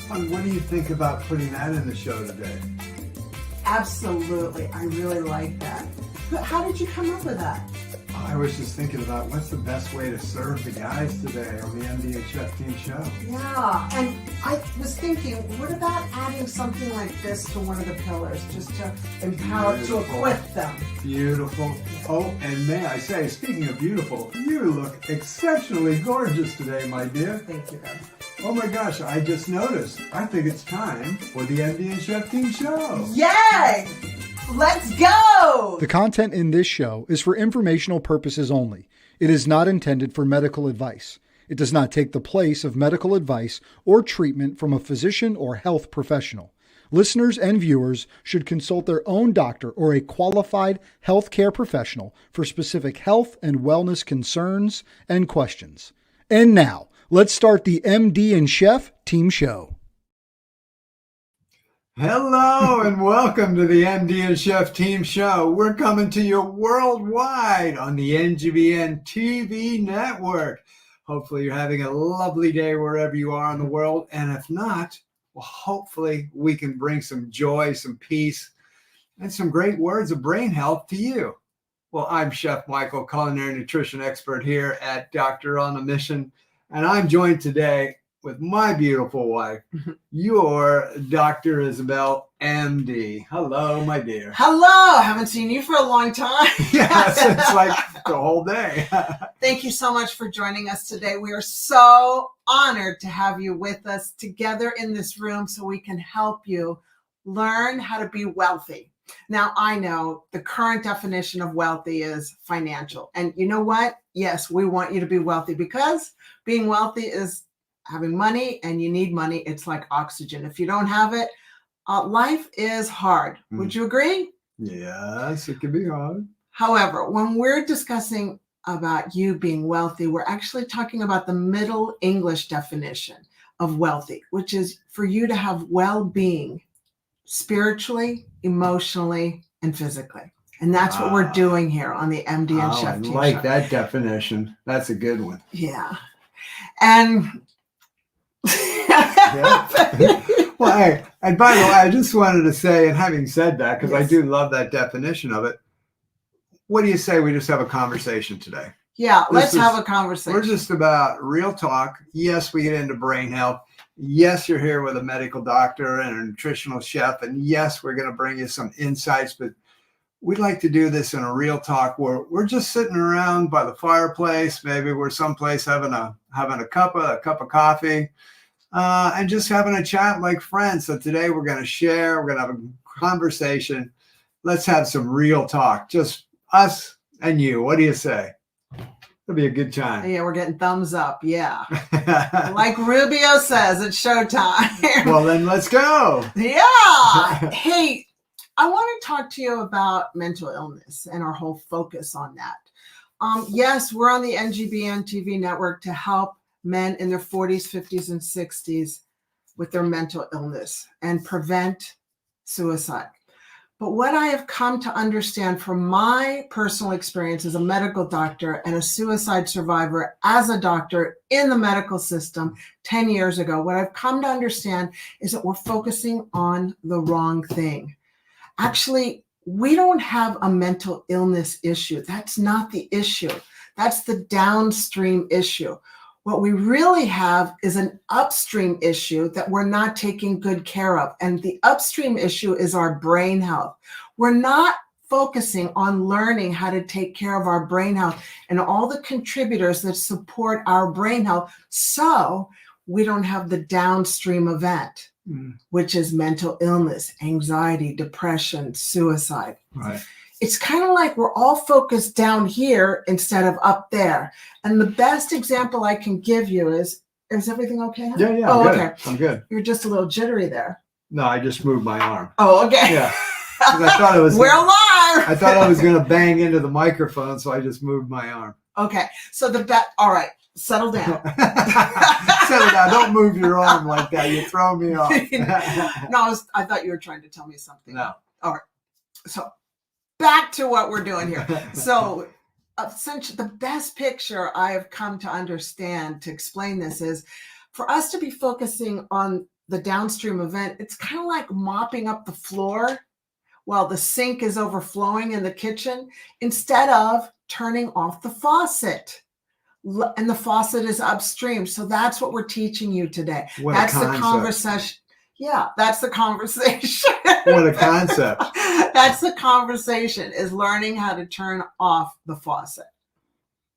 What do you think about putting that in the show today? Absolutely. I really like that. But how did you come up with that? I was just thinking about what's the best way to serve the guys today on the MD and Chef Team show. Yeah, and I was thinking, what about adding something like this to one of the pillars, just to empower, to equip them? Beautiful. Oh, and may I say, speaking of beautiful, you look exceptionally gorgeous today, my dear. Thank you, Ben. Oh my gosh, I just noticed. I think it's time for the MD and Chef Team show. Yay! Let's go! The content in this show is for informational purposes only. It is not intended for medical advice. It does not take the place of medical advice or treatment from a physician or health professional. Listeners and viewers should consult their own doctor or a qualified healthcare professional for specific health and wellness concerns and questions. And now, let's start the MD and Chef Team show. Hello and welcome to the MD and Chef Team show. We're coming to you worldwide on the NGBN TV network. Hopefully you're having a lovely day wherever you are in the world. And if not, well, hopefully we can bring some joy, some peace, and some great words of brain health to you. Well, I'm Chef Michael, culinary nutrition expert here at Doctor on a Mission. And I'm joined today with my beautiful wife, your Dr. Isabel, MD. Hello, my dear. Hello! Haven't seen you for a long time. Yes, it's like the whole day. Thank you so much for joining us today. We are so honored to have you with us together in this room so we can help you learn how to be wealthy. Now, I know the current definition of wealthy is financial. And you know what? Yes, we want you to be wealthy because being wealthy is having money, and you need money. It's like oxygen. If you don't have it, life is hard. Would you agree? Yes, it can be hard. However, when we're discussing about you being wealthy, we're actually talking about the Middle English definition of wealthy, which is for you to have well-being spiritually, emotionally, and physically. And that's what we're doing here on the MD and Chef Team I like show. that definition. That's a good one. Yeah. And Well, hey, and by the way, I just wanted to say, and having said that, because I do love that definition of it, what do you say we just have a conversation today? Yeah, let's have a conversation. We're just about real talk. Yes, we get into brain health. Yes, you're here with a medical doctor and a nutritional chef. And yes, we're going to bring you some insights, but we'd like to do this in a real talk where we're just sitting around by the fireplace. Maybe we're someplace having a cup of coffee, and just having a chat like friends. So today we're going to share. We're going to have a conversation. Let's have some real talk. Just us and you. What do you say? It'll be a good time. Yeah, we're getting thumbs up. Yeah. Like Rubio says, it's showtime. Well, then let's go. Yeah. Hey, I want to talk to you about mental illness and our whole focus on that. Yes, we're on the NGBN TV network to help men in their 40s, 50s, and 60s with their mental illness and prevent suicide. But what I have come to understand from my personal experience as a medical doctor and a suicide survivor as a doctor in the medical system 10 years ago, what I've come to understand is that we're focusing on the wrong thing. Actually, we don't have a mental illness issue. That's not the issue. That's the downstream issue. What we really have is an upstream issue that we're not taking good care of. And the upstream issue is our brain health. We're not focusing on learning how to take care of our brain health and all the contributors that support our brain health, so we don't have the downstream event, which is mental illness, anxiety, depression, suicide. Right. It's kind of like we're all focused down here instead of up there. And the best example I can give you is everything okay? Yeah. Oh, I'm good. okay. I'm good. You're just a little jittery there. No, I just moved my arm. Oh, okay. Yeah. I thought it was. We're alive. I thought I was going to bang into the microphone, so I just moved my arm. Okay. So all right. Settle down. Settle down. Don't move your arm like that. You throw me off. No, I thought you were trying to tell me something. No. All right. So back to what we're doing here. So essentially, the best picture I have come to understand to explain this is for us to be focusing on the downstream event, it's kind of like mopping up the floor while the sink is overflowing in the kitchen instead of turning off the faucet. And the faucet is upstream. So that's what we're teaching you today. What That's a the concept. conversation. Yeah, that's the conversation. What a concept. That's the conversation, is learning how to turn off the faucet.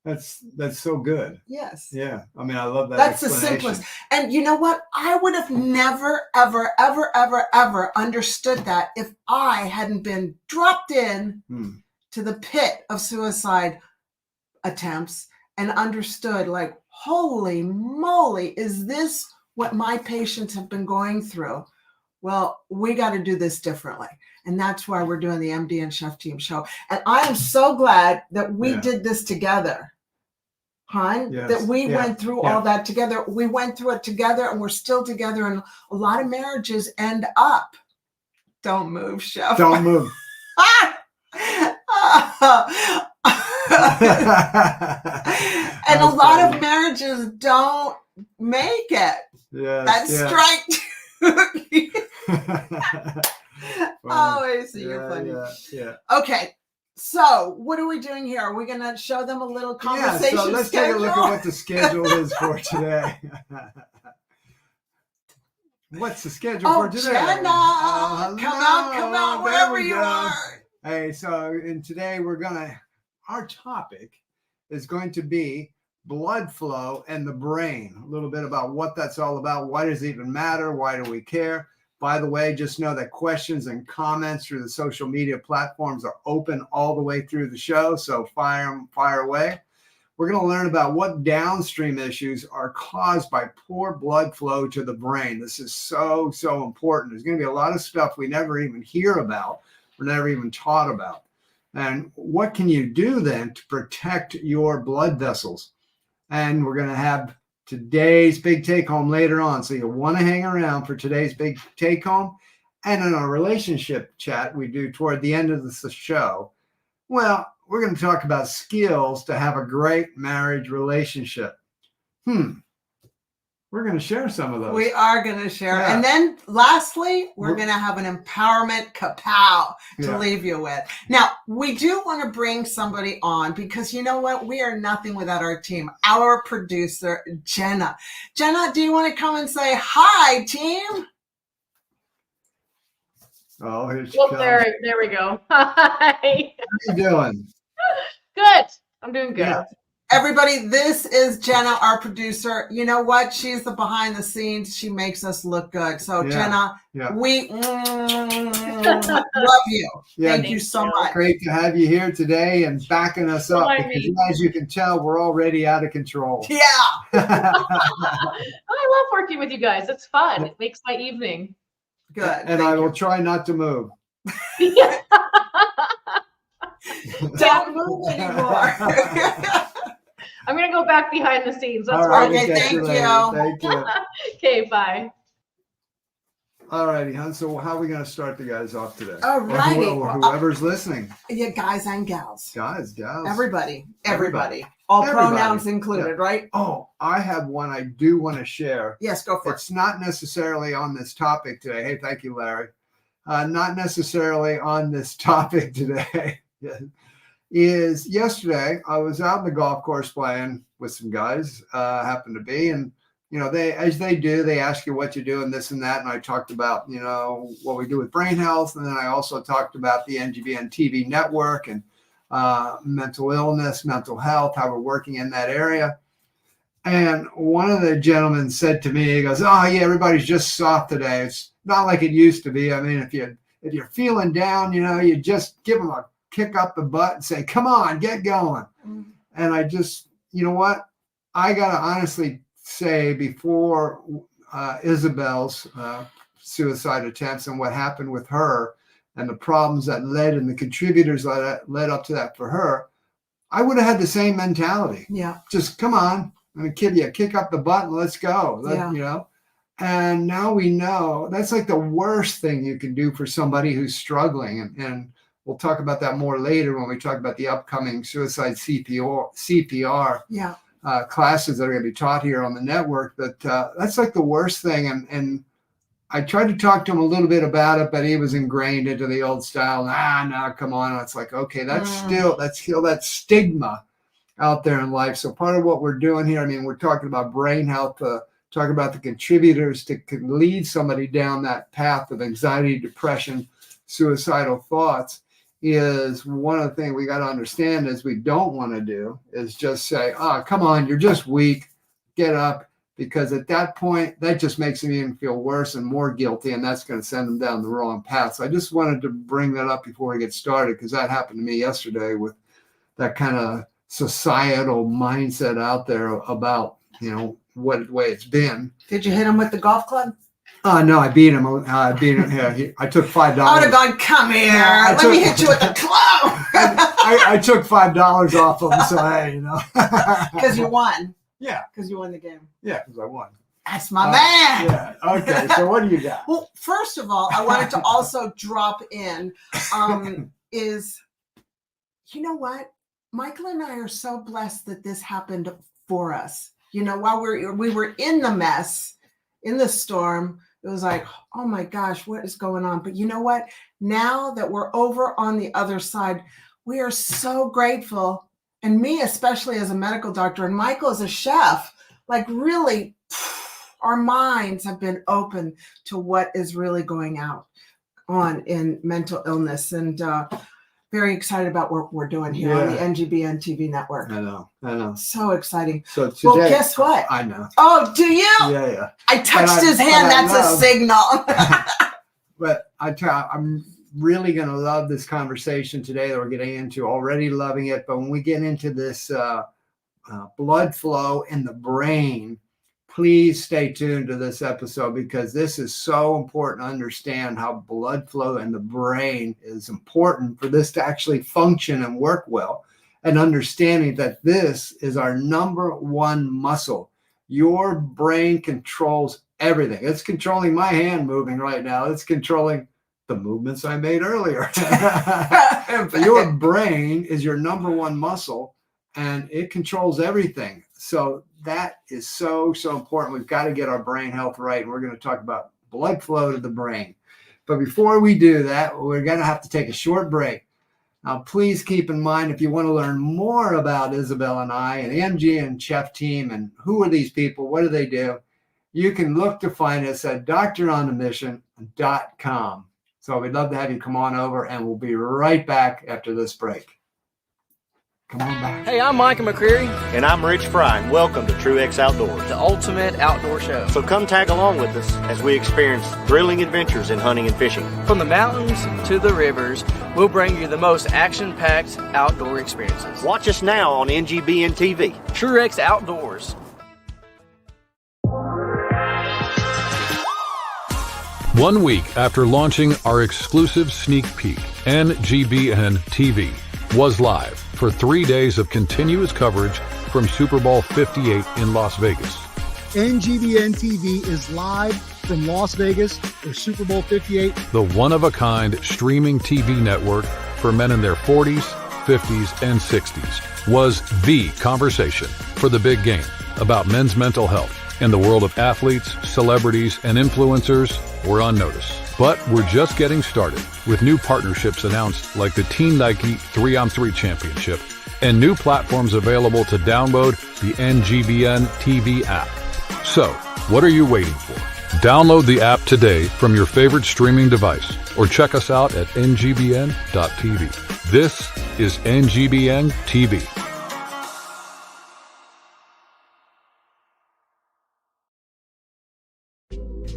That's so good. Yes. Yeah. I mean, I love that. That's the simplest. And you know what? I would have never, ever, ever, ever, ever understood that if I hadn't been dropped in to the pit of suicide attempts and understood, like, holy moly, is this what my patients have been going through? Well, we got to do this differently. And that's why we're doing the MD and Chef Team show. And I am so glad that we did this together, hon, that we went through all that together. We went through it together, and we're still together. And a lot of marriages end up. Don't move, Chef. Don't move. And a lot of marriages don't make it. Yeah, That's strike two. Oh, I see, you're funny. Yeah. Okay, so what are we doing here? Are we going to show them a little conversation so let's schedule? take a look at what the schedule is for today. What's the schedule for today? Jenna, come out, wherever you are. Hey, so today our topic is going to be blood flow and the brain. A little bit about what that's all about. Why does it even matter? Why do we care? By the way, just know that questions and comments through the social media platforms are open all the way through the show. So fire away. We're going to learn about what downstream issues are caused by poor blood flow to the brain. This is so important. There's going to be a lot of stuff we never even hear about. We're never even taught about. And what can you do then to protect your blood vessels? And we're going to have today's big take home later on. So you'll want to hang around for today's big take home. And in our relationship chat we do toward the end of the show, well, we're going to talk about skills to have a great marriage relationship. We're going to share some of those. We are going to share. Yeah. And then lastly, we're going to have an empowerment kapow to leave you with. Now, we do want to bring somebody on because you know what? We are nothing without our team. Our producer, Jenna. Jenna, do you want to come and say hi, team? Oh, here she comes. There we go. Hi. How you doing? Good. I'm doing good. Yeah. Everybody, this is Jenna, our producer. You know what? She's the behind the scenes. She makes us look good. So, Jenna, we love you. Thank you so much. Great to have you here today and backing us up. Because as you can tell, we're already out of control. Yeah. I love working with you guys. It's fun. It makes my evening. Good. And I will try not to move. Don't move anymore. I'm going to go back behind the scenes. That's right. Okay, thank you. Thank you. Okay, bye. All righty, hon. So how are we going to start the guys off today? All righty. Or whoever's listening. Yeah, guys and gals. Guys, gals. Everybody. All pronouns included, right? Oh, I have one I do want to share. Yes, go for it. It's not necessarily on this topic today. Hey, thank you, Larry. Not necessarily on this topic today. Is yesterday I was out on the golf course playing with some guys, happened to be, and you know, they ask you what you do and this and that, and I talked about, you know, what we do with brain health, and then I also talked about the NGBN TV network and mental illness, mental health, how we're working in that area. And one of the gentlemen said to me, he goes, "Oh yeah, everybody's just soft today. It's not like it used to be. I mean, if you're feeling down, you know, you just give them a kick up the butt and say, come on, get going." And I just, you know what? I got to honestly say, before Isabel's suicide attempts and what happened with her and the problems that led and the contributors that led up to that for her, I would have had the same mentality. Yeah. Just come on. I'm going to give you a kick up the butt and let's go. You know? And now we know that's like the worst thing you can do for somebody who's struggling. And we'll talk about that more later when we talk about the upcoming suicide CPR classes that are going to be taught here on the network. But that's like the worst thing. And I tried to talk to him a little bit about it, but he was ingrained into the old style. No, come on. It's like, okay, that's still that stigma out there in life. So part of what we're doing here, I mean, we're talking about brain health, talking about the contributors that can lead somebody down that path of anxiety, depression, suicidal thoughts, is one of the things we got to understand is we don't want to do is just say, come on, you're just weak, get up. Because at that point, that just makes them even feel worse and more guilty, and that's going to send them down the wrong path. So I just wanted to bring that up before we get started, because that happened to me yesterday with that kind of societal mindset out there about, what way it's been. Did you hit him with the golf club? No, I beat him. I took $5. I would have gone, come here. Let me hit you with the club. I took $5 off of him, so hey, Because you won. Yeah. Because you won the game. Yeah, because I won. That's my man. Yeah. Okay. So what do you got? Well, first of all, I wanted to also drop in is, you know what? Michael and I are so blessed that this happened for us. While we were in the mess, in the storm, it was like, oh my gosh, what is going on? But you know what? Now that we're over on the other side, we are so grateful. And me, especially as a medical doctor, and Michael as a chef, like really, our minds have been open to what is really going on in mental illness. And very excited about what we're doing here on the NGBN TV network. I know. So exciting. So today, guess what? I know. Oh, do you? Yeah. I touched his hand. That's a signal. But I'm really going to love this conversation today that we're getting into. Already loving it. But when we get into this blood flow in the brain, please stay tuned to this episode, because this is so important to understand how blood flow in the brain is important for this to actually function and work well, and understanding that this is our number one muscle. Your brain controls everything. It's controlling my hand moving right now. It's controlling the movements I made earlier. Your brain is your number one muscle, and it controls everything. So that is so important. We've got to get our brain health right. And we're going to talk about blood flow to the brain. But before we do that, we're going to have to take a short break. Now, please keep in mind, if you want to learn more about Isabel and I and the MGN Chef team and who are these people, what do they do, you can look to find us at doctoronamission.com. So we'd love to have you come on over, and we'll be right back after this break. Come on back. Hey, I'm Micah McCreary. And I'm Rich Fry, and welcome to Truex Outdoors, The ultimate outdoor show. So come tag along with us as we experience thrilling adventures in hunting and fishing. From the mountains to the rivers, we'll bring you the most action-packed outdoor experiences. Watch us now on NGBN TV. Truex Outdoors. One week after launching our exclusive sneak peek, NGBN TV was live for 3 days of continuous coverage from Super Bowl 58 in Las Vegas. NGBN TV is live from Las Vegas for Super Bowl 58. The one-of-a-kind streaming TV network for men in their 40s, 50s, and 60s was the conversation for the big game about men's mental health. In the world of athletes, celebrities, and influencers, we're on notice. But we're just getting started with new partnerships announced like the Team Nike 3-on-3 Championship and new platforms available to download the NGBN TV app. So, what are you waiting for? Download the app today from your favorite streaming device or check us out at ngbn.tv. This is NGBN TV.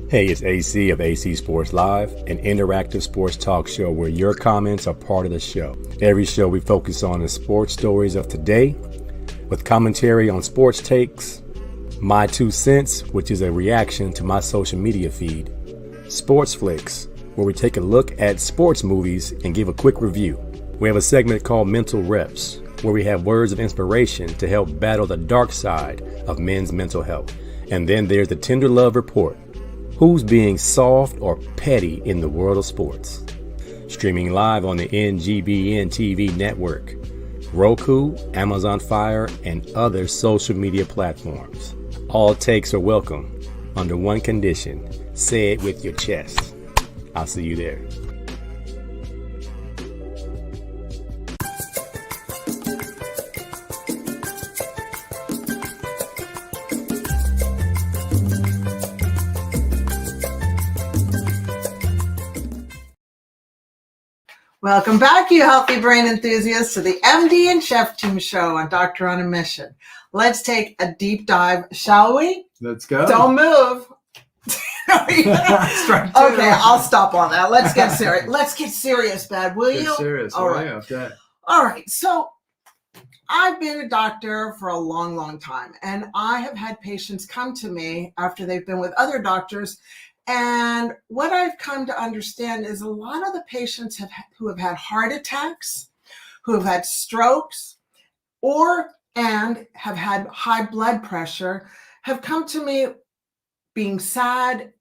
Hey, it's AC of AC Sports Live, an interactive sports talk show where your comments are part of the show. Every show we focus on the sports stories of today with commentary on sports takes, My 2 Cents, which is a reaction to my social media feed, Sports Flicks, where we take a look at sports movies and give a quick review. We have a segment called Mental Reps, where we have words of inspiration to help battle the dark side of men's mental health. And then there's the Tender Love Report. Who's being soft or petty in the world of sports? Streaming live on the NGBN TV network, Roku, Amazon Fire, and other social media platforms. All takes are welcome under one condition. Say it with your chest. I'll see you there. Welcome back, you healthy brain enthusiasts, to the MD and Chef Team Show on Doctor on a Mission. Let's take a deep dive, shall we? Let's go. Don't move. Okay, Strike two. I'll stop on that. Let's get serious. Let's get serious, Bad, will Get you? serious. All right. Yeah, okay. All right. So I've been a doctor for a long, long time, and I have had patients come to me after they've been with other doctors. And what I've come to understand is a lot of the patients who have had heart attacks, who have had strokes, and have had high blood pressure, have come to me being sad,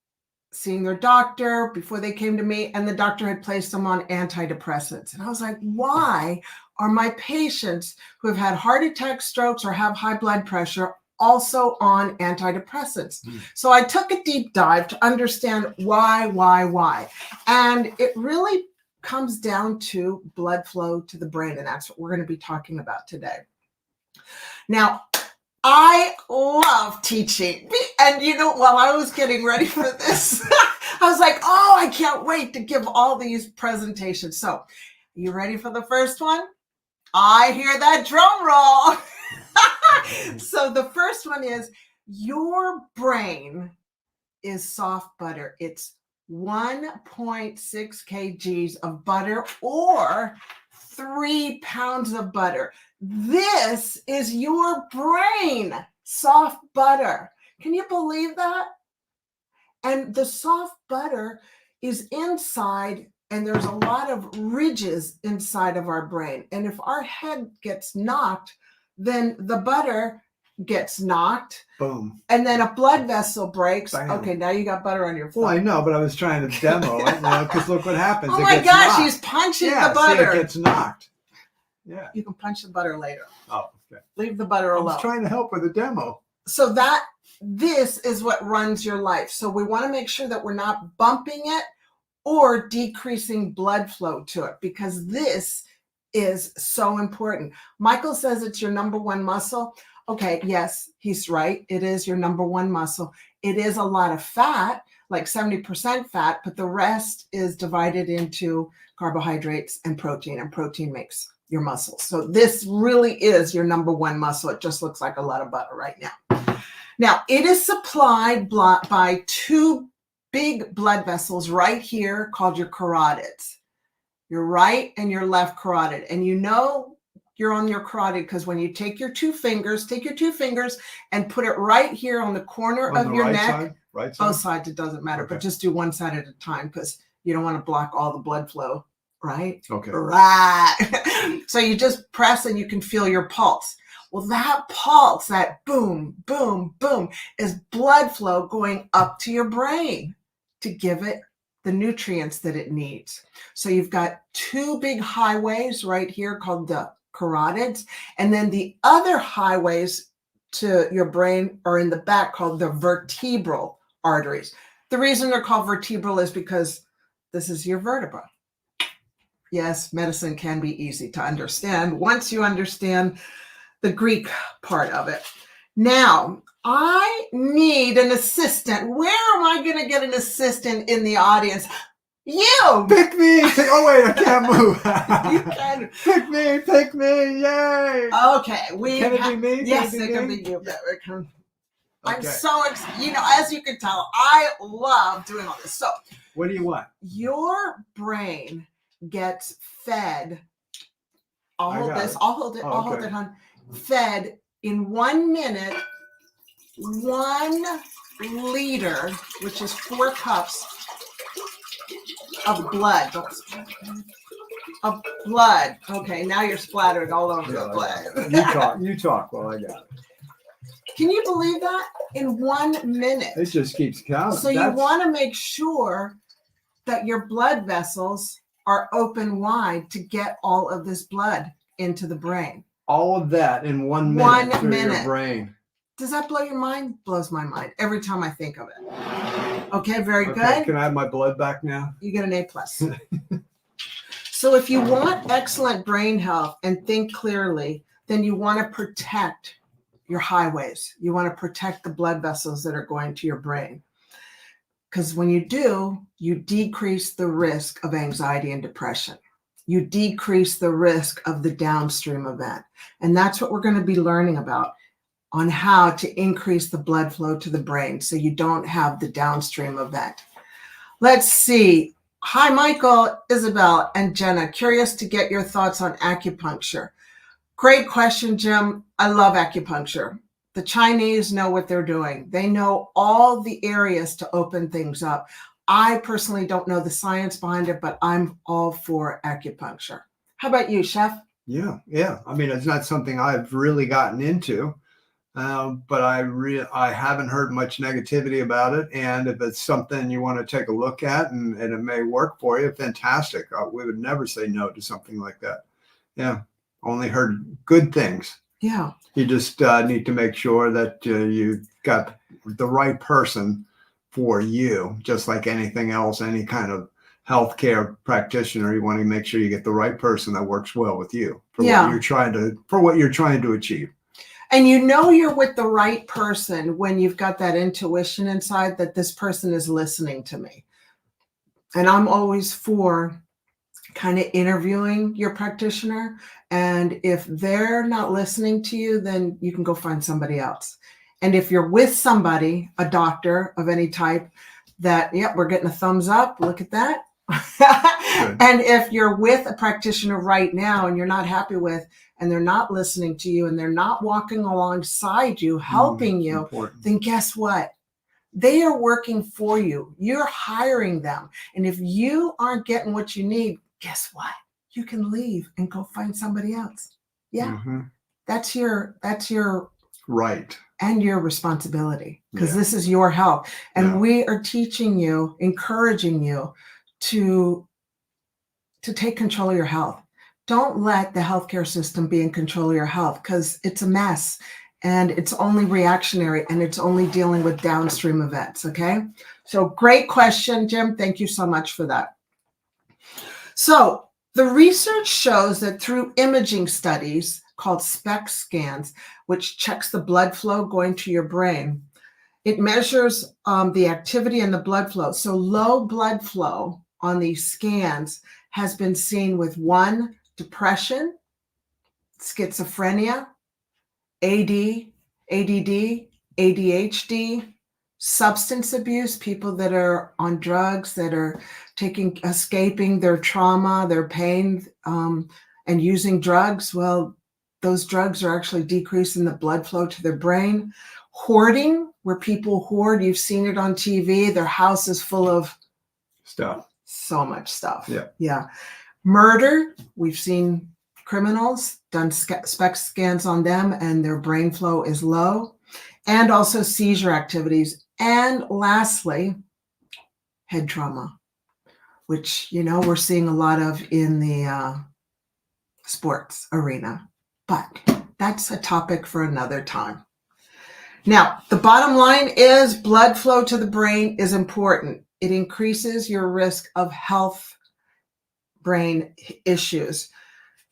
seeing their doctor before they came to me, and the doctor had placed them on antidepressants. And I was like, why are my patients who have had heart attacks, strokes, or have high blood pressure also on antidepressants? So I took a deep dive to understand why. And it really comes down to blood flow to the brain. And that's what we're going to be talking about today. Now, I love teaching. And while I was getting ready for this, I was like, oh, I can't wait to give all these presentations. So you ready for the first one? I hear that drum roll. So the first one is, your brain is soft butter. It's 1.6 kgs of butter, or 3 pounds of butter. This is your brain, soft butter. Can you believe that? And the soft butter is inside, and there's a lot of ridges inside of our brain. And if our head gets knocked, then the butter gets knocked. Boom. And then a blood vessel breaks. Bam. Okay, now you got butter on your foot. Well, I know, but I was trying to demo it, because look what happens. Oh It my gets gosh, knocked. he's punching Yeah, the butter. See, it gets knocked. Yeah. You can punch the butter later. Oh, okay. Leave the butter I alone. was trying to help with the demo. So this is what runs your life. So we want to make sure that we're not bumping it or decreasing blood flow to it, because this is so important. Michael says it's your number one muscle. Okay, yes, he's right. It is your number one muscle. It is a lot of fat, like 70% fat, but the rest is divided into carbohydrates and protein makes your muscles. So this really is your number one muscle. It just looks like a lot of butter right now. Now, it is supplied by 2 big blood vessels right here called your carotids. Your right and your left carotid. And you're on your carotid because when you take your 2 fingers, and put it right here on the corner of your neck. Right side? Both sides, it doesn't matter, Okay. but just do one side at a time, because you don't want to block all the blood flow, right? Okay. Right. So you just press and you can feel your pulse. Well, that pulse, that boom, boom, boom, is blood flow going up to your brain to give it the nutrients that it needs. So you've got 2 big highways right here called the carotids, and then the other highways to your brain are in the back called the vertebral arteries. The reason they're called vertebral is because this is your vertebra. Yes, medicine can be easy to understand once you understand the Greek part of it. Now, I need an assistant. Where am I going to get an assistant in the audience? You! Pick me! Oh, wait, I can't move. You can. Pick me, yay! Okay, Can it be me? Yes, Can it it can be be you. I'm Okay. so excited. As you can tell, I love doing all this. So What do you want? your brain gets fed. I'll I hold got this. it. I'll hold it. Oh, I'll hold okay. it, hon. Fed in 1 minute, 1 liter, which is 4 cups of blood. Of blood. Okay, now you're splattering all over the blood. You talk while I got it. Can you believe that? In 1 minute. It just keeps coming. So you want to make sure that your blood vessels are open wide to get all of this blood into the brain. all of that in 1 minute 1 through minute. your brain. Does that blow your mind? Blows my mind every time I think of it. Okay, very Okay, good. can I have my blood back now? You get an A+. So if you want excellent brain health and think clearly, then you want to protect your highways. You want to protect the blood vessels that are going to your brain. Because when you do, you decrease the risk of anxiety and depression. You decrease the risk of the downstream event. And that's what we're going to be learning about, on how to increase the blood flow to the brain so you don't have the downstream event. Let's see. Hi, Michael, Isabel, and Jenna. Curious to get your thoughts on acupuncture. Great question, Jim. I love acupuncture. The Chinese know what they're doing. They know all the areas to open things up. I personally don't know the science behind it, but I'm all for acupuncture. How about you, Chef? Yeah. I mean, it's not something I've really gotten into, but I haven't heard much negativity about it. And if it's something you want to take a look at and it may work for you, fantastic. We would never say no to something like that. Yeah. Only heard good things. Yeah. You just need to make sure that you got the right person for you, just like anything else, any kind of healthcare practitioner. You want to make sure you get the right person that works well with you for what you're trying to achieve. And you know you're with the right person when you've got that intuition inside that this person is listening to me. And I'm always for kind of interviewing your practitioner. And if they're not listening to you, then you can go find somebody else. And if you're with somebody, a doctor of any type, that, yep, we're getting a thumbs up. Look at that. And if you're with a practitioner right now and you're not happy with, and they're not listening to you and they're not walking alongside you, helping you, important. Then guess what? They are working for you. You're hiring them. And if you aren't getting what you need, guess what? You can leave and go find somebody else. Yeah. Mm-hmm. That's your right. And your responsibility, because this is your health. And we are teaching you, encouraging you to take control of your health. Don't let the healthcare system be in control of your health, because it's a mess and it's only reactionary and it's only dealing with downstream events. Okay. So great question, Jim. Thank you so much for that. So the research shows that through imaging studies called SPECT scans, which checks the blood flow going to your brain, it measures the activity in the blood flow. So low blood flow on these scans has been seen with depression, schizophrenia, ADD, ADHD, substance abuse, people that are on drugs, that are escaping their trauma, their pain, and using drugs. Well, those drugs are actually decreasing the blood flow to their brain. Hoarding, where people hoard, you've seen it on TV, their house is full of stuff. So much stuff. Yeah. Murder, we've seen criminals, done SPECT scans on them, and their brain flow is low. And also seizure activities. And lastly, head trauma, which, we're seeing a lot of in the sports arena. But that's a topic for another time. Now, the bottom line is blood flow to the brain is important. It increases your risk of health brain issues.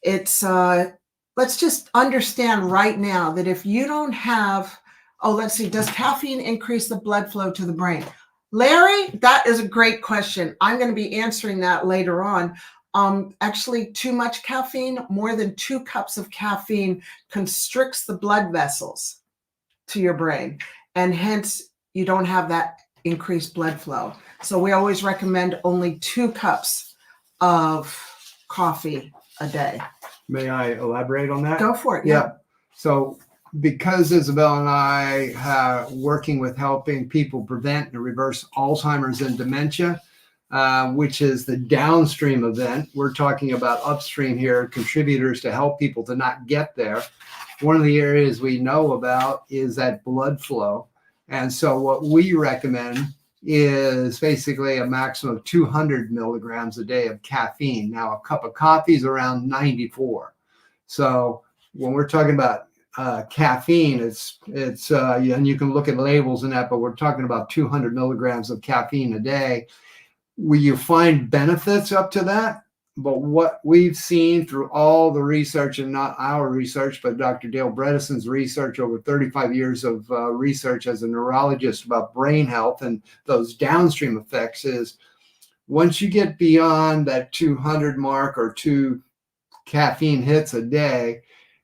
It's, let's just understand right now that if you don't have, let's see, does caffeine increase the blood flow to the brain? Larry, that is a great question. I'm going to be answering that later on. Actually, too much caffeine, more than 2 cups of caffeine, constricts the blood vessels to your brain. And hence, you don't have that increased blood flow. So we always recommend only 2 cups of coffee a day. May I elaborate on that? Go for it. Yeah. So because Isabel and I are working with helping people prevent and reverse Alzheimer's and dementia, which is the downstream event, we're talking about upstream here, contributors to help people to not get there. One of the areas we know about is that blood flow. And so what we recommend is basically a maximum of 200 milligrams a day of caffeine. Now, a cup of coffee is around 94. So when we're talking about caffeine. It's and you can look at labels and that, but we're talking about 200 milligrams of caffeine a day. Will you find benefits up to that? But what we've seen through all the research, and not our research, but Dr. Dale Bredesen's research over 35 years of research as a neurologist about brain health and those downstream effects, is once you get beyond that 200 mark or 2 caffeine hits a day,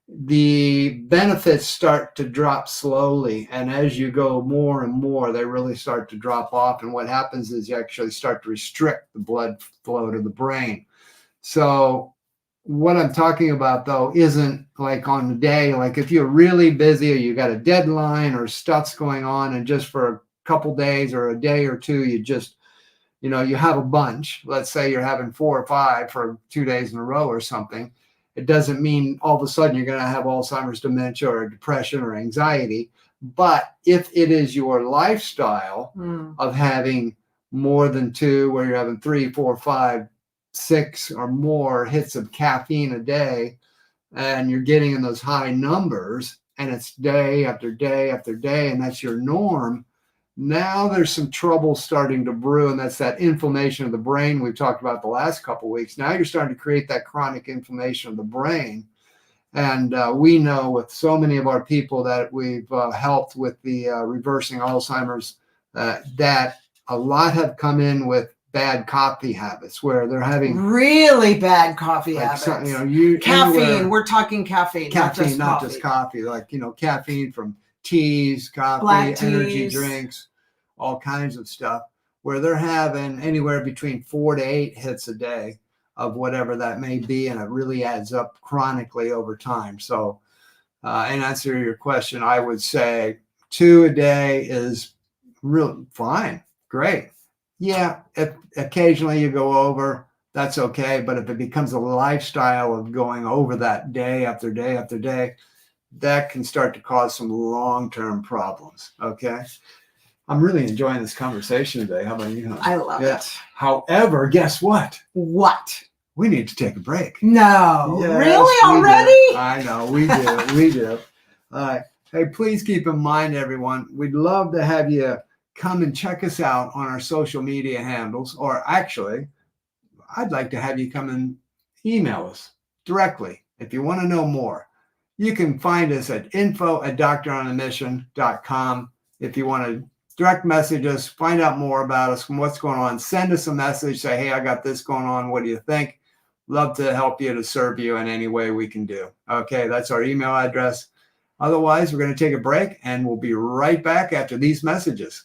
the benefits start to drop slowly. And as you go more and more, they really start to drop off. And what happens is you actually start to restrict the blood flow to the brain. So what I'm talking about, though, isn't like on the day, like if you're really busy or you got a deadline or stuff's going on, and just for a couple days or a day or two, you just, you have a bunch. Let's say you're having 4 or 5 for 2 days in a row or something. It doesn't mean all of a sudden you're going to have Alzheimer's, dementia, or depression or anxiety. But if it is your lifestyle of having more than 2, where you're having 3, 4, 5, 6 or more hits of caffeine a day, and you're getting in those high numbers, and it's day after day after day, and that's your norm, now there's some trouble starting to brew, and that's that inflammation of the brain we've talked about the last couple of weeks. Now you're starting to create that chronic inflammation of the brain. And we know with so many of our people that we've helped with the reversing Alzheimer's, that a lot have come in with bad coffee habits, where they're having really bad coffee habits. Caffeine. We're talking caffeine. Not just coffee. Like, caffeine from teas, coffee, black energy teas, drinks, all kinds of stuff, where they're having anywhere between 4 to 8 hits a day of whatever that may be. And it really adds up chronically over time. So, in answer to your question, I would say 2 a day is really fine. Great. Yeah, if occasionally you go over, that's okay. But if it becomes a lifestyle of going over that day after day after day, that can start to cause some long-term problems. Okay. I'm really enjoying this conversation today. How about you? I love it. However, guess what? What? We need to take a break. No. Yes, really? Already? I know. We do. We do. All right. Hey, please keep in mind, everyone, we'd love to have you come and check us out on our social media handles, or actually, I'd like to have you come and email us directly if you want to know more. You can find us at info@doctoronamission.com. If you want to direct message us, find out more about us and what's going on, send us a message, say, hey, I got this going on. What do you think? Love to help you, to serve you in any way we can do. Okay, that's our email address. Otherwise, we're going to take a break, and we'll be right back after these messages.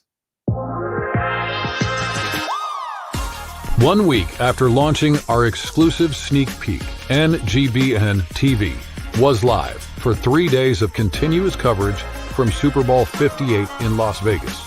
1 week after launching our exclusive sneak peek, NGBN TV was live for 3 days of continuous coverage from Super Bowl 58 in Las Vegas.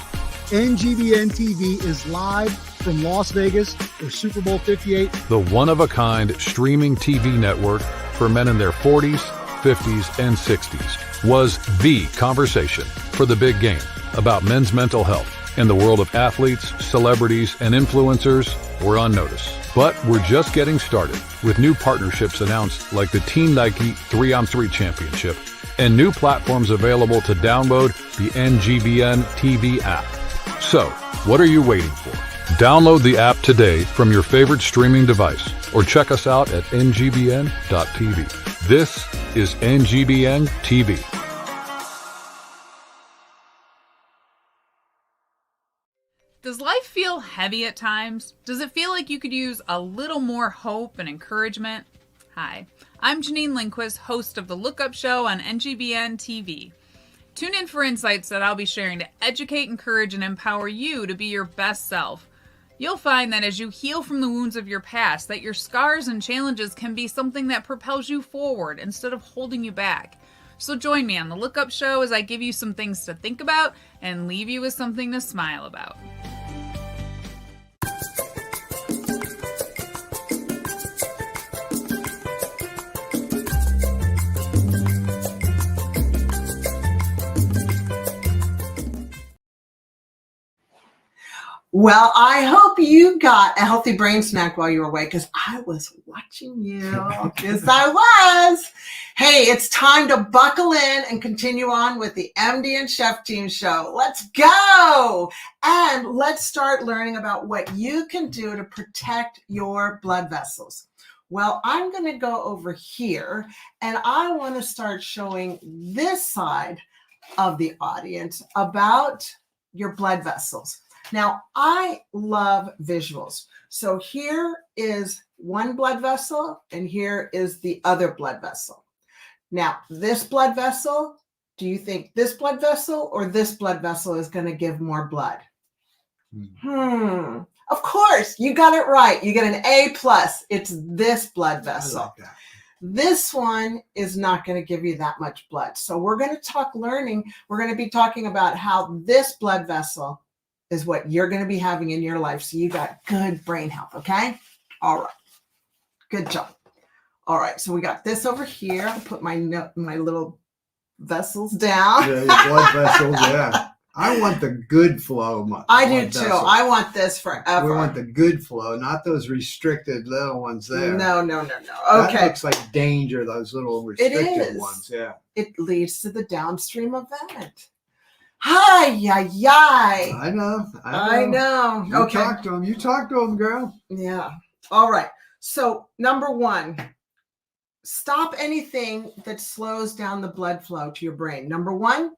NGBN TV is live from Las Vegas for Super Bowl 58. The one-of-a-kind streaming TV network for men in their 40s, 50s, and 60s was the conversation for the big game about men's mental health. And the world of athletes, celebrities, and influencers were on notice. But we're just getting started with new partnerships announced, like the Team Nike 3-on-3 Championship, and new platforms available to download the NGBN TV app. So, what are you waiting for? Download the app today from your favorite streaming device, or check us out at ngbn.tv. This is NGBN TV. Does life feel heavy at times? Does it feel like you could use a little more hope and encouragement? Hi, I'm Janine Lindquist, host of The Look Up Show on NGBN TV. Tune in for insights that I'll be sharing to educate, encourage, and empower you to be your best self. You'll find that as you heal from the wounds of your past, that your scars and challenges can be something that propels you forward instead of holding you back. So join me on The Look Up Show as I give you some things to think about and leave you with something to smile about. Well, I hope you got a healthy brain snack while you were away, because I was watching you. Yes, I was. Hey, it's time to buckle in and continue on with the MD and Chef Team Show. Let's go. And let's start learning about what you can do to protect your blood vessels. Well, I'm going to go over here, and I want to start showing this side of the audience about your blood vessels. Now, I love visuals. So here is one blood vessel, and here is the other blood vessel. Now, this blood vessel, do you think this blood vessel or this blood vessel is going to give more blood? Of course, you got it right. You get an A+. It's this blood vessel. I like that. This one is not going to give you that much blood. So we're going to talk learning. We're going to be talking about how this blood vessel is what you're going to be having in your life. So you got good brain health. Okay. All right. Good job. All right. So we got this over here. I'll put my little vessels down. Yeah, your blood vessels. Yeah. I want the good flow. I do too. I want this forever. We want the good flow, not those restricted little ones there. No. That Okay. looks like danger, those little restricted ones. Yeah. It leads to the downstream event. Hi, yay. I know. You Okay. You talk to them, girl. Yeah. All right. So number one, stop anything that slows down the blood flow to your brain. Number one,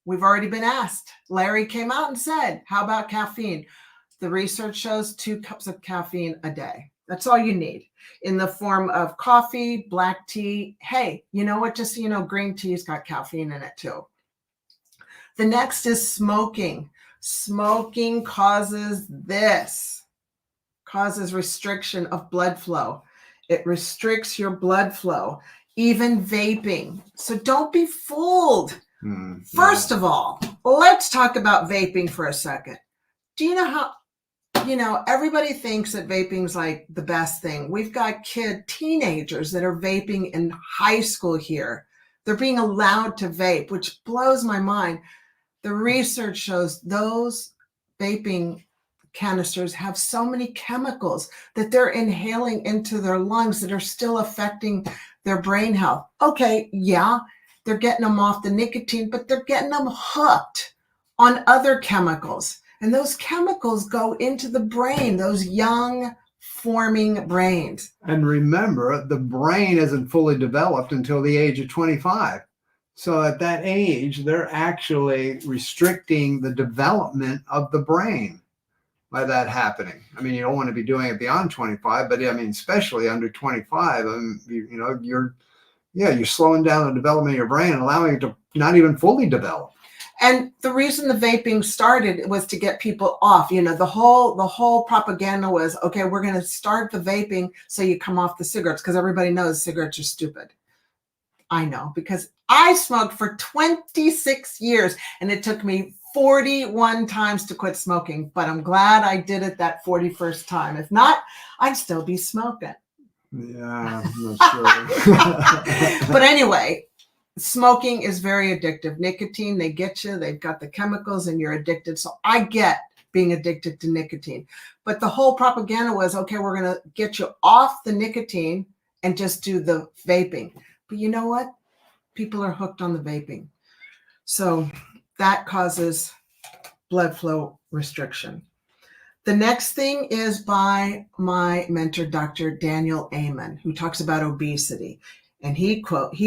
we've already been asked. Larry came out and said, how about caffeine? The research shows 2 cups of caffeine a day. That's all you need in the form of coffee, black tea. Hey, you know what? Just so you know, green tea's got caffeine in it too. The next is smoking. Smoking causes restriction of blood flow. It restricts your blood flow, even vaping. So don't be fooled. First of all, let's talk about vaping for a second. Do you know how, everybody thinks that vaping's like the best thing. We've got teenagers that are vaping in high school here. They're being allowed to vape, which blows my mind. The research shows those vaping canisters have so many chemicals that they're inhaling into their lungs that are still affecting their brain health. Okay, yeah, they're getting them off the nicotine, but they're getting them hooked on other chemicals. And those chemicals go into the brain, those young forming brains. And remember, the brain isn't fully developed until the age of 25. So at that age, they're actually restricting the development of the brain by that happening. I mean, you don't want to be doing it beyond 25, but I mean, especially under 25, you're slowing down the development of your brain and allowing it to not even fully develop. And the reason the vaping started was to get people off. The whole propaganda was, okay, we're going to start the vaping so you come off the cigarettes, because everybody knows cigarettes are stupid. I know, because I smoked for 26 years and it took me 41 times to quit smoking, but I'm glad I did it that 41st time. If not, I'd still be smoking. Yeah, I'm not sure. But anyway, smoking is very addictive. Nicotine, they get you, they've got the chemicals and you're addicted. So I get being addicted to nicotine, but the whole propaganda was, okay, we're going to get you off the nicotine and just do the vaping. But you know what? People are hooked on the vaping. So that causes blood flow restriction. The next thing is by my mentor, Dr. Daniel Amen, who talks about obesity. And he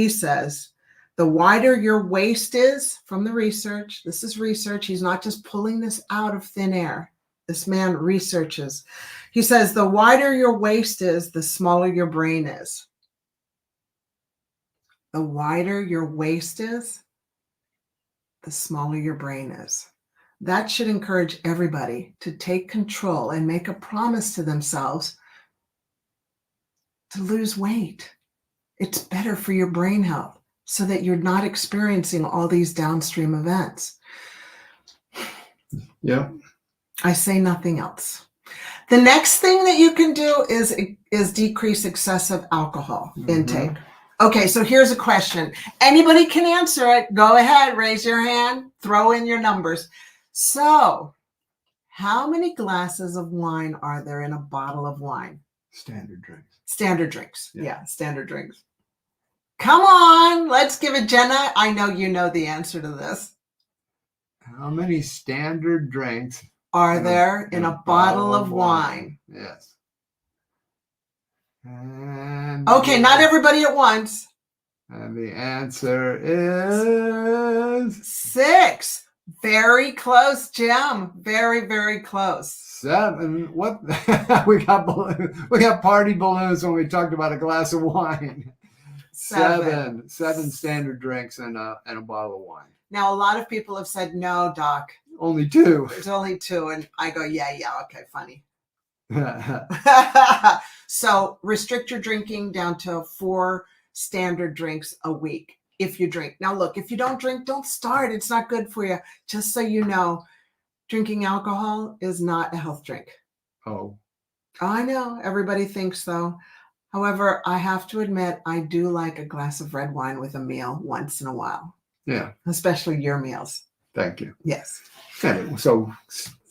says, the wider your waist is, from the research, this is research, he's not just pulling this out of thin air. This man researches. He says, the wider your waist is, the smaller your brain is. The wider your waist is, the smaller your brain is. That should encourage everybody to take control and make a promise to themselves to lose weight. It's better for your brain health so that you're not experiencing all these downstream events. Yeah. I say nothing else. The next thing that you can do is decrease excessive alcohol intake. Okay, so here's a question. Anybody can answer it. Go ahead, raise your hand, throw in your numbers. So, How many glasses of wine are there in a bottle of wine? Standard drinks. Standard drinks. Yeah. Yeah, standard drinks. Come on, let's give it, Jenna. I know you know the answer to this. How many standard drinks Are there in a bottle of wine? Yes. And Okay, not everybody at once. And the answer is 6. Very close, Jim. Very, very close. 7. What? we got party balloons when we talked about a glass of wine. 7 standard drinks and a bottle of wine. Now, a lot of people have said, no, Doc. Only 2. There's only 2. And I go, yeah, okay, funny. So restrict your drinking down to 4 standard drinks a week if you drink. Now, look, if you don't drink, don't start. It's not good for you. Just so you know, drinking alcohol is not a health drink. Oh. I know. Everybody thinks so. However, I have to admit, I do like a glass of red wine with a meal once in a while. Yeah. Especially your meals. Thank you. Yes. So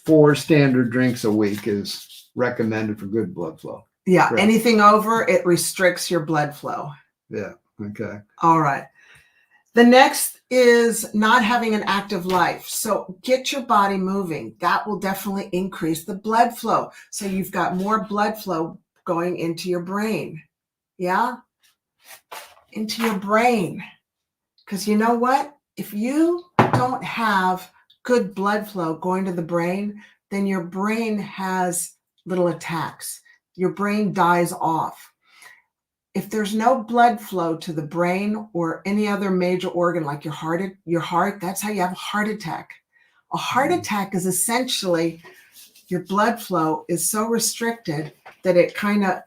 4 standard drinks a week is recommended for good blood flow. Yeah. Correct. Anything over, it restricts your blood flow. Yeah. Okay. All right. The next is not having an active life. So get your body moving. That will definitely increase the blood flow. So you've got more blood flow going into your brain. Yeah? Into your brain. Because you know what? If you don't have good blood flow going to the brain, then your brain has little attacks. Your brain dies off. If there's no blood flow to the brain or any other major organ like your heart, that's how you have a heart attack. A heart attack is essentially your blood flow is so restricted that it kind of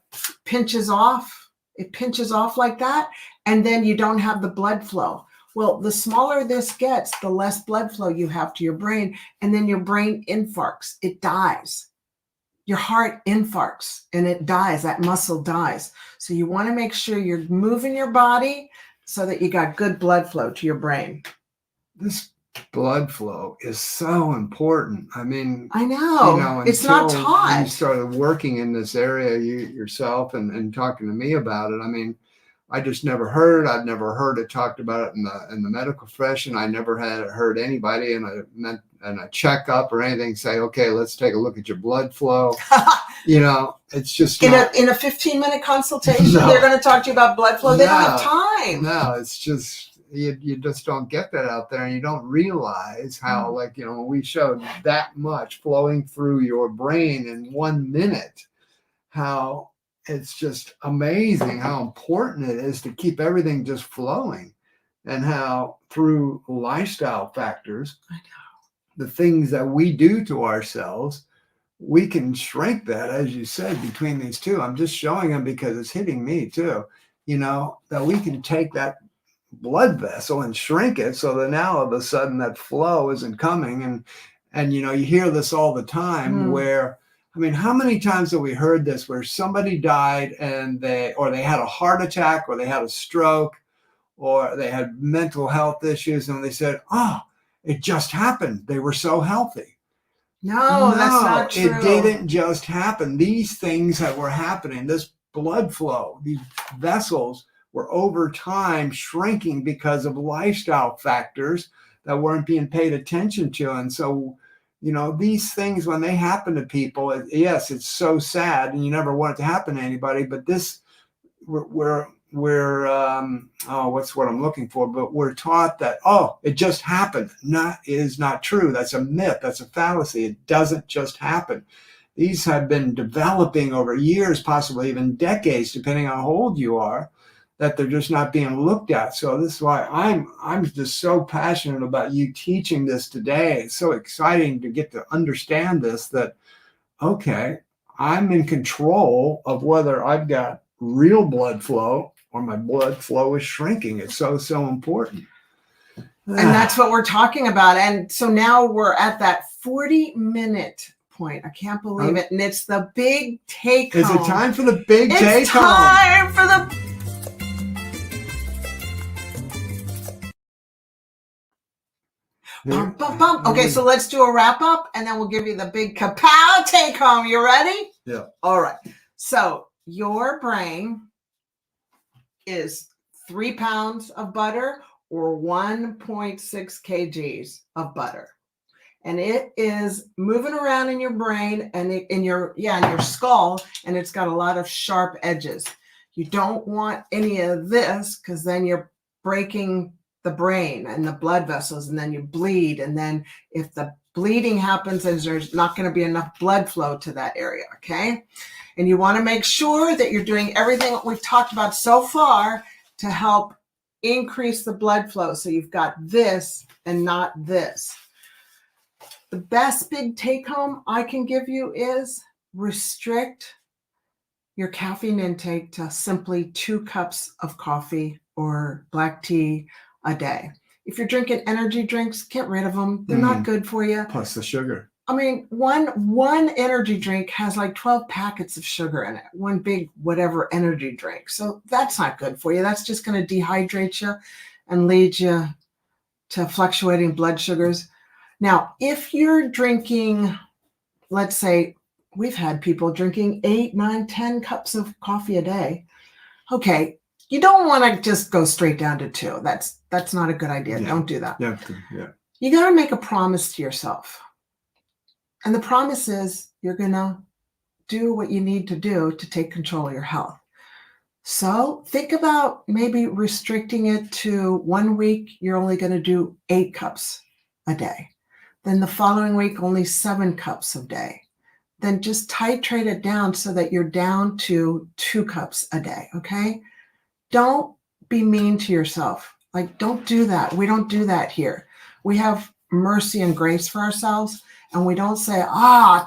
pinches off. It pinches off like that, and then you don't have the blood flow. Well, the smaller this gets, the less blood flow you have to your brain, and then your brain infarcts. It dies. Your heart infarcts and it dies. That muscle dies. So you want to make sure you're moving your body so that you got good blood flow to your brain. This blood flow is so important. I mean, I know, it's not taught. You started working in this area yourself and talking to me about it. I mean, I just never heard. I've never heard it talked about it in the medical profession. I never had heard anybody in a checkup or anything say, okay, let's take a look at your blood flow. It's just in a 15-minute consultation, they're going to talk to you about blood flow. They don't have time. No, it's just you just don't get that out there, and you don't realize how, when we showed that much flowing through your brain in 1 minute, how it's just amazing how important it is to keep everything just flowing, and how through lifestyle factors, the things that we do to ourselves, we can shrink that, as you said, between these 2. I'm just showing them because it's hitting me too, that we can take that blood vessel and shrink it so that now all of a sudden that flow isn't coming. And you hear this all the time where, I mean, how many times have we heard this where somebody died and they had a heart attack or they had a stroke or they had mental health issues and they said, oh, it just happened. They were so healthy. No, that's not true. It didn't just happen. These things that were happening, this blood flow, these vessels were over time shrinking because of lifestyle factors that weren't being paid attention to. And so, these things, when they happen to people, yes, it's so sad and you never want it to happen to anybody, but this, what's what I'm looking for, but we're taught that, it just happened. Is not true. That's a myth. That's a fallacy. It doesn't just happen. These have been developing over years, possibly even decades, depending on how old you are, that they're just not being looked at. So this is why I'm just so passionate about you teaching this today. It's so exciting to get to understand this, that, okay, I'm in control of whether I've got real blood flow or my blood flow is shrinking. It's so important. And that's what we're talking about. And so now we're at that 40-minute point. I can't believe it. And it's the big take home. Is it time for the big take home? It's time for the... Bum, bum, bum. Okay, so let's do a wrap up and then we'll give you the big kapow take home. You ready? Yeah. All right. So your brain is 3 pounds of butter or 1.6 kgs of butter. And it is moving around in your brain and in your skull, and it's got a lot of sharp edges. You don't want any of this because then you're breaking the brain and the blood vessels, and then you bleed. And then if the bleeding happens, then there's not going to be enough blood flow to that area, okay? And you want to make sure that you're doing everything that we've talked about so far to help increase the blood flow. So you've got this and not this. The best big take home I can give you is restrict your caffeine intake to simply 2 cups of coffee or black tea a day. If you're drinking energy drinks, get rid of them. They're not good for you. Plus the sugar. I mean, one energy drink has like 12 packets of sugar in it, one big whatever energy drink. So that's not good for you. That's just going to dehydrate you and lead you to fluctuating blood sugars. Now, if you're drinking, let's say we've had people drinking 8, 9, 10 cups of coffee a day. Okay, you don't want to just go straight down to 2. That's not a good idea. Yeah. Don't do that. Yeah. You got to make a promise to yourself. And the promise is you're going to do what you need to do to take control of your health. So think about maybe restricting it to 1 week, you're only going to do 8 cups a day. Then the following week, only 7 cups a day. Then just titrate it down so that you're down to 2 cups a day, okay? Don't be mean to yourself. Like, don't do that. We don't do that here. We have mercy and grace for ourselves, and we don't say,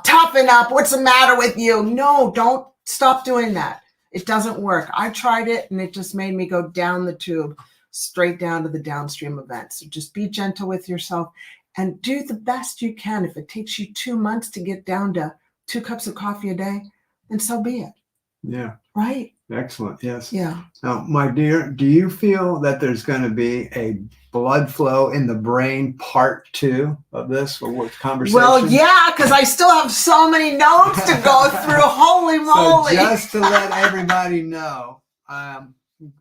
toughen up. What's the matter with you? No, don't stop doing that. It doesn't work. I tried it, and it just made me go down the tube, straight down to the downstream events. So just be gentle with yourself and do the best you can. If it takes you 2 months to get down to 2 cups of coffee a day, then so be it. Yeah. Right? Excellent. Yes. Yeah. Now, my dear, do you feel that there's going to be a blood flow in the brain part 2 of this conversation? Well, yeah, because I still have so many notes to go through. Holy moly. So just to let everybody know,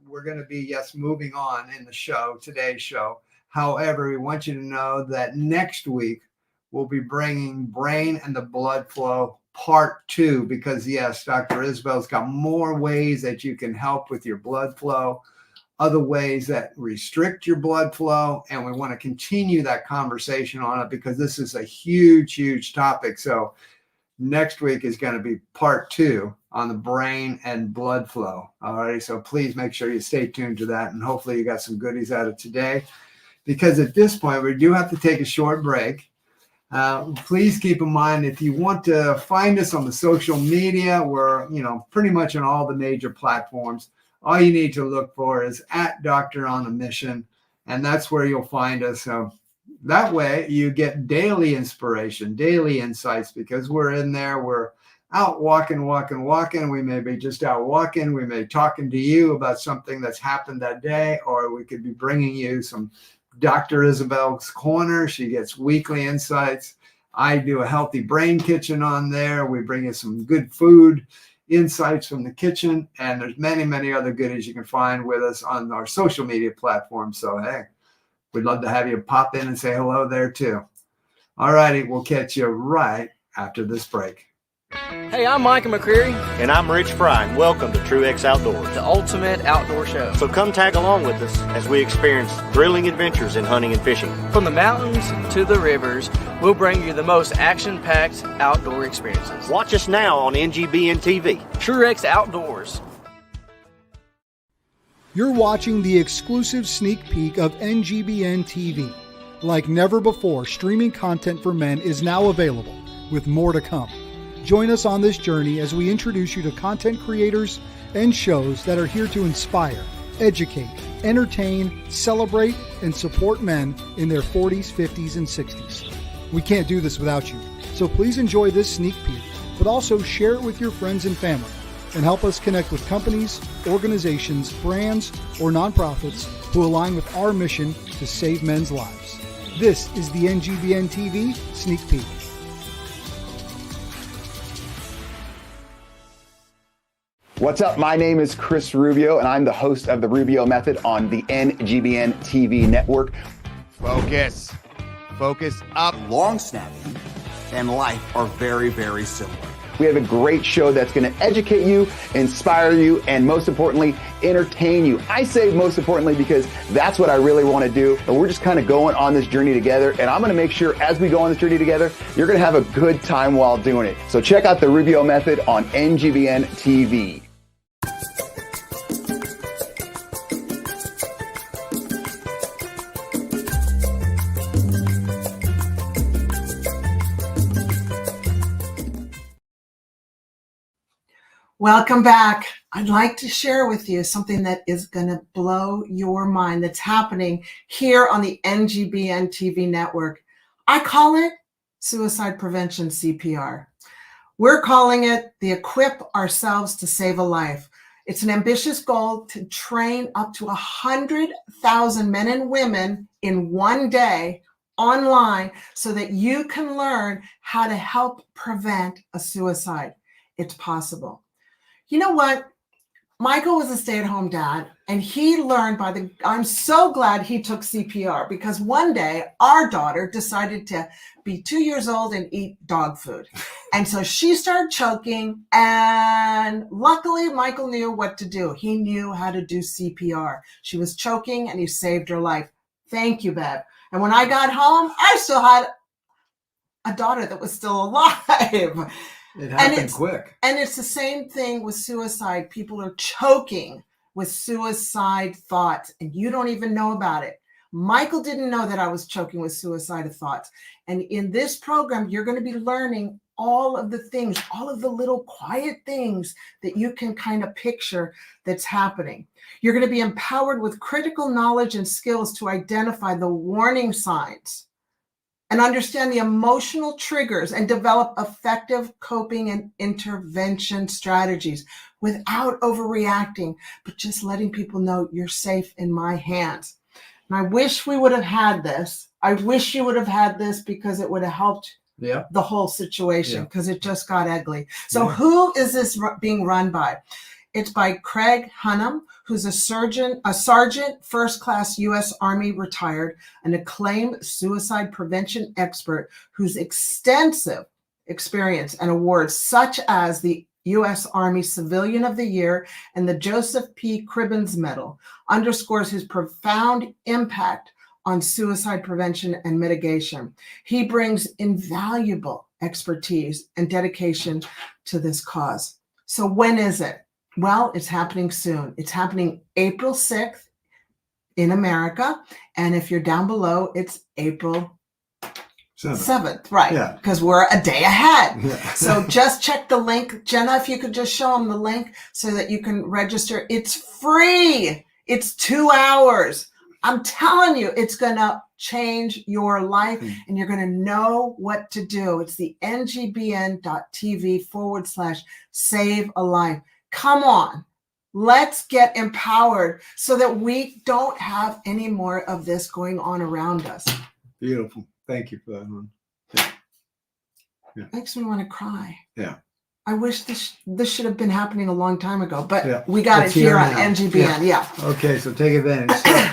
we're going to be, moving on in the show, today's show. However, we want you to know that next week we'll be bringing brain and the blood flow part 2, because yes, Dr. Isabel's got more ways that you can help with your blood flow, other ways that restrict your blood flow, and we want to continue that conversation on it because this is a huge, huge topic. So next week is going to be part 2 on the brain and blood flow. All right, so please make sure you stay tuned to that, and hopefully you got some goodies out of today, because at this point we do have to take a short break. Please keep in mind, if you want to find us on the social media, we're pretty much on all the major platforms. All you need to look for is at Doctor on a Mission, and that's where you'll find us. So that way you get daily inspiration, daily insights, because we're in there. We're out walking. We may be just out walking. We may be talking to you about something that's happened that day, or we could be bringing you some Dr. Isabel's Corner. She gets weekly insights. I do a healthy brain kitchen on there. We bring you some good food insights from the kitchen, and there's many, many other goodies you can find with us on our social media platforms. So, hey, we'd love to have you pop in and say hello there too. All righty, we'll catch you right after this break. Hey, I'm Micah McCreary, And I'm Rich Fry, and welcome to TrueX Outdoors. the ultimate outdoor show. So come tag along with us as we experience thrilling adventures in hunting and fishing. From the mountains to the rivers, we'll bring you the most action-packed outdoor experiences. Watch us now on NGBN TV. TrueX Outdoors. You're watching the exclusive sneak peek of NGBN TV. Like never before, streaming content for men is now available, with more to come. Join us on this journey as we introduce you to content creators and shows that are here to inspire, educate, entertain, celebrate, and support men in their 40s, 50s, and 60s. We can't do this without you, so please enjoy this sneak peek, but also share it with your friends and family, and help us connect with companies, organizations, brands, or nonprofits who align with our mission to save men's lives. This is the NGBN TV Sneak Peek. What's up? My name is Chris Rubio, and I'm the host of The Rubio Method on the NGBN TV network. Focus. Focus up. Long snapping and life are very, very similar. We have a great show that's going to educate you, inspire you, and most importantly, entertain you. I say most importantly because that's what I really want to do. And we're just kind of going on this journey together. And I'm going to make sure as we go on this journey together, you're going to have a good time while doing it. So check out The Rubio Method on NGBN TV. Welcome back. I'd like to share with you something that is going to blow your mind that's happening here on the NGBN TV network. I call it suicide prevention CPR. We're calling it the Equip Ourselves to Save a Life. It's an ambitious goal to train up to 100,000 men and women in one day online so that you can learn how to help prevent a suicide. It's possible. You know what? Michael was a stay-at-home dad, and he learned I'm so glad he took CPR, because one day our daughter decided to be 2 years old and eat dog food. And so she started choking, and luckily Michael knew what to do. He knew how to do CPR. She was choking and he saved her life. Thank you, Bev. And when I got home, I still had a daughter that was still alive. It happened quick. And it's the same thing with suicide. People are choking with suicide thoughts, and you don't even know about it. Michael didn't know that I was choking with suicidal thoughts. And in this program, you're going to be learning all of the things, all of the little quiet things that you can kind of picture that's happening. You're going to be empowered with critical knowledge and skills to identify the warning signs and understand the emotional triggers and develop effective coping and intervention strategies without overreacting, but just letting people know you're safe in my hands. And I wish we would have had this. I wish you would have had this, because it would have helped the whole situation, because it just got ugly. So who is this being run by? It's by Craig Hunnam, who's a sergeant, first class U.S. Army retired, an acclaimed suicide prevention expert whose extensive experience and awards such as the U.S. Army Civilian of the Year and the Joseph P. Cribbins Medal underscores his profound impact on suicide prevention and mitigation. He brings invaluable expertise and dedication to this cause. So when is it? Well, it's happening soon. It's happening April 6th in America. And if you're down below, it's April 7th, right? Yeah. Because we're a day ahead. Yeah. So just check the link. Jenna, if you could just show them the link so that you can register. It's free. It's 2 hours. I'm telling you, it's going to change your life and you're going to know what to do. It's the ngbn.tv/save a life. Come on, let's get empowered so that we don't have any more of this going on around us. Beautiful. Thank you for that one. Makes me want to cry. Yeah. I wish this should have been happening a long time ago, but we got it here on NGBN. Yeah. Okay, so take advantage. So,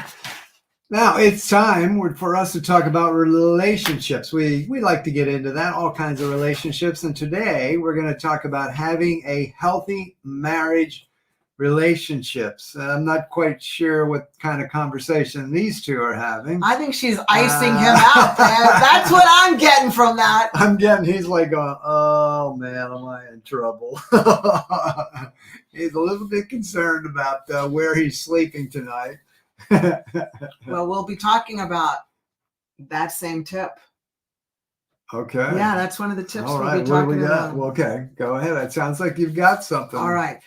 now it's time for us to talk about relationships. We like to get into that, all kinds of relationships. And today we're going to talk about having a healthy marriage relationships. I'm not quite sure what kind of conversation these two are having. I think she's icing him out, man. That's what I'm getting from that. He's like going, oh man, am I in trouble? He's a little bit concerned about where he's sleeping tonight. Well, we'll be talking about that same tip. Okay. Yeah, that's one of the tips all we'll right, be talking about. Well, okay, go ahead. It sounds like you've got something. All right.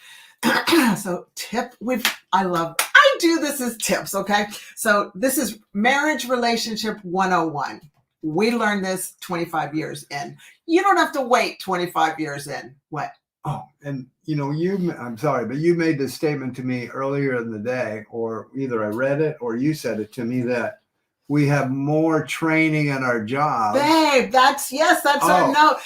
So I do this as tips, okay? So this is marriage relationship 101. We learned this 25 years in. You don't have to wait 25 years in. What? Oh, and I'm sorry, but you made this statement to me earlier in the day, or either I read it or you said it to me, that we have more training in our jobs. Babe, that's our note.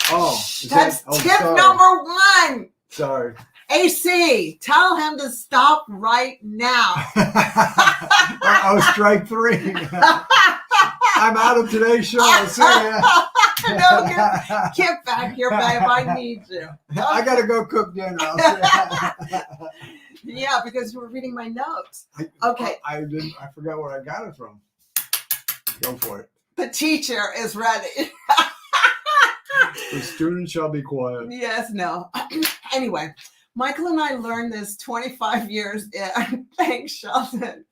That's tip sorry. number 1. Sorry. AC, tell him to stop right now. Strike 3. I'm out of today's show. See ya. No, get back here, babe. I need you. I gotta go cook dinner. I'll see ya. Yeah, because you were reading my notes. Okay. I forgot where I got it from. Go for it. The teacher is ready. The student shall be quiet. Yes, no. Anyway, Michael and I learned this 25 years in. Thanks, Sheldon.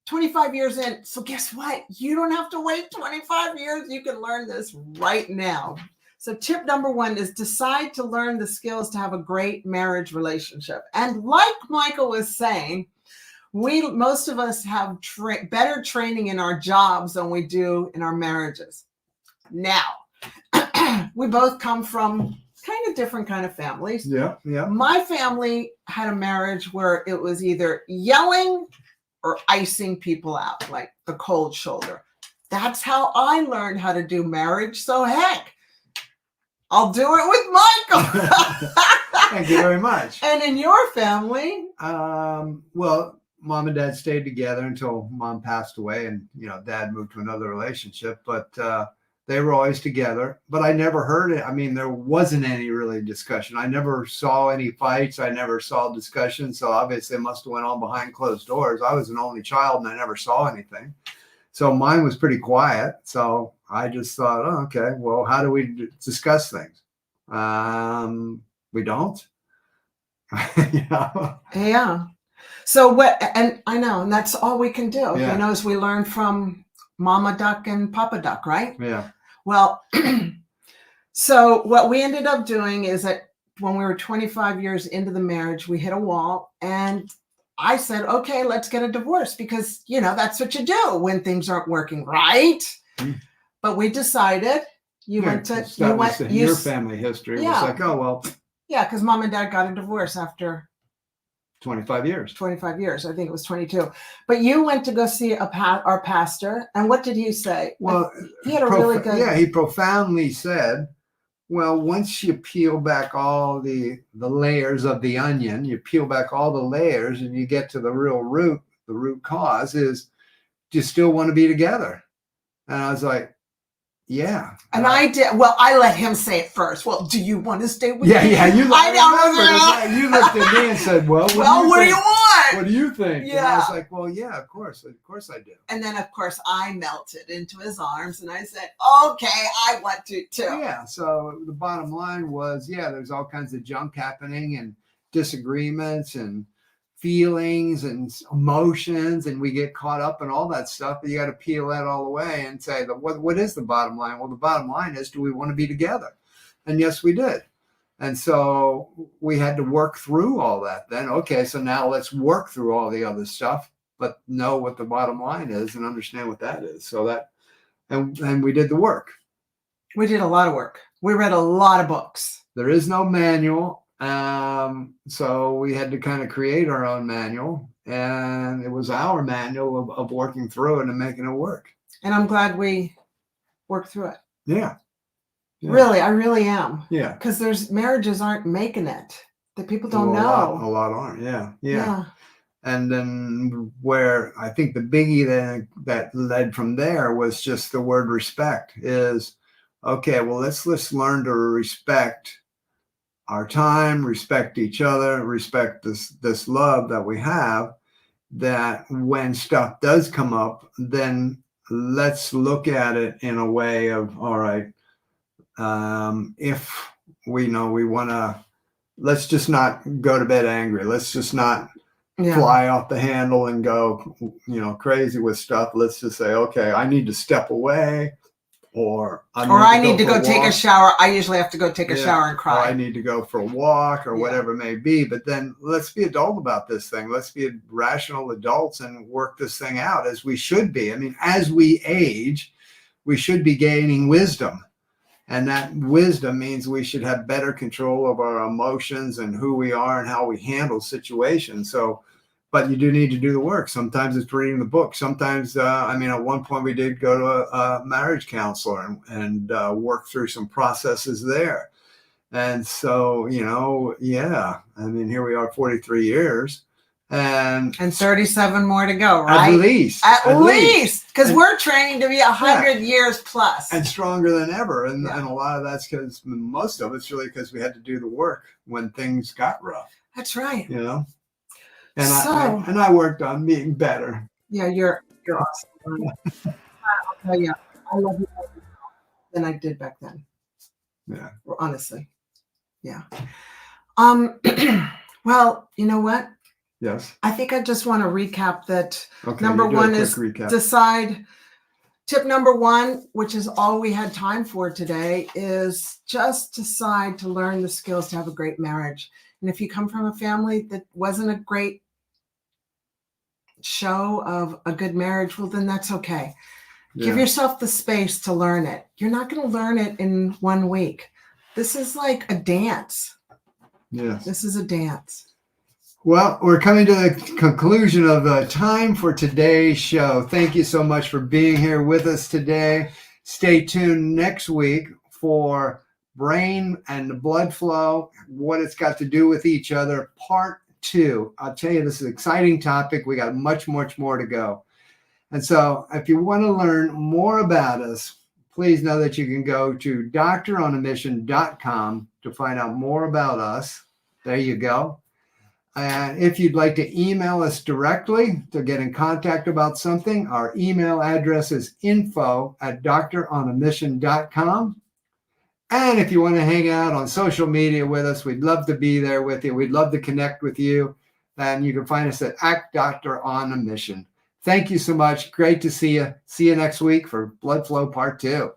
25 years in. So guess what? You don't have to wait 25 years. You can learn this right now. So tip number 1 is decide to learn the skills to have a great marriage relationship. And like Michael was saying, most of us have better training in our jobs than we do in our marriages. Now, we both come from kind of different kind of families. Yeah. My family had a marriage where it was either yelling or icing people out, like the cold shoulder. That's how I learned how to do marriage. So heck, I'll do it with Michael. Thank you very much. And in your family? Well, Mom and Dad stayed together until Mom passed away, and Dad moved to another relationship. But they were always together. But I never heard it. I mean, there wasn't any really discussion. I never saw any fights. I never saw discussion. So obviously, it must have went on behind closed doors. I was an only child, and I never saw anything. So mine was pretty quiet. So I just thought, oh, okay, well, how do we discuss things? We don't. Yeah. So what? And I know, and that's all we can do. Yeah. As we learn from Mama Duck and Papa Duck, right? Yeah. Well, so what we ended up doing is that when we were 25 years into the marriage, we hit a wall, and I said, okay, let's get a divorce because, that's what you do when things aren't working, right? Mm. But we decided your family history. Yeah. It was like, oh, well. Yeah, because Mom and Dad got a divorce after 25 years. 25 years. I think it was 22. But you went to go see our pastor. And what did he say? Well, he had a really good. Yeah, he profoundly said, well, once you peel back all the layers of the onion, you peel back all the layers and you get to the real root, the root cause is, do you still want to be together? And I was like, yeah. And I did. Well, I let him say it first. Well, do you want to stay with me? Yeah. You looked at me and said, well, what do you want? What do you think? Yeah. And I was like, well, yeah, of course I do. And then, of course, I melted into his arms and I said, okay, I want to too. Yeah. So the bottom line was, there's all kinds of junk happening and disagreements and feelings and emotions, and we get caught up in all that stuff, but you got to peel that all away and say, what is the bottom line? Well, the bottom line is, do we want to be together? And yes, we did. And so we had to work through all that then. Okay, so now let's work through all the other stuff, but know what the bottom line is and understand what that is. So that, and we did the work. We did a lot of work. We read a lot of books. There is no manual. So we had to kind of create our own manual, and it was our manual of working through it and making it work. And I'm glad we worked through it. Yeah. Really, I really am. Yeah. Because marriages aren't making it. That people don't know. A lot aren't. Yeah. And then where I think the biggie that led from there was just the word respect is, okay, well, let's learn to respect our time, respect each other, respect this love that we have, that when stuff does come up, then let's look at it in a way of, all right, if we know we want to, let's just not go to bed angry. Let's just not fly off the handle and go, crazy with stuff. Let's just say, okay, I need to step away. Or I need to go take a shower. I usually have to go take a shower and cry. Or I need to go for a walk or whatever it may be. But then let's be adult about this thing. Let's be rational adults and work this thing out as we should be. I mean, as we age, we should be gaining wisdom. And that wisdom means we should have better control of our emotions and who we are and how we handle situations. So but you do need to do the work. Sometimes it's reading the book. Sometimes, at one point we did go to a marriage counselor and work through some processes there. And so, here we are 43 years and 37 more to go, right? At least. Because we're training to be 100 years plus. And stronger than ever. And a lot of that's because most of it's really because we had to do the work when things got rough. That's right. And I worked on being better. Yeah, you're awesome. I'll tell you, I love you more than I did back then. Yeah. Honestly. Yeah. Well, you know what? Yes. I think I just want to recap that. Okay, number one is recap. decide. Tip number one, which is all we had time for today, is just decide to learn the skills to have a great marriage. And if you come from a family that wasn't a great show of a good marriage, well, then that's okay. Yeah. Give yourself the space to learn it. You're not going to learn it in 1 week. This is like a dance. Yes. This is a dance. Well, we're coming to the conclusion of the time for today's show. Thank you so much for being here with us today. Stay tuned next week for brain and blood flow, what it's got to do with each other, part 2. I'll tell you, this is an exciting topic. We got much, much more to go. And so if you want to learn more about us, please know that you can go to doctoronamission.com to find out more about us. There you go. And if you'd like to email us directly to get in contact about something, our email address is info@doctoronamission.com. And if you want to hang out on social media with us, we'd love to be there with you. We'd love to connect with you. And you can find us at Doctor on a Mission. Thank you so much. Great to see you. See you next week for Blood Flow Part 2.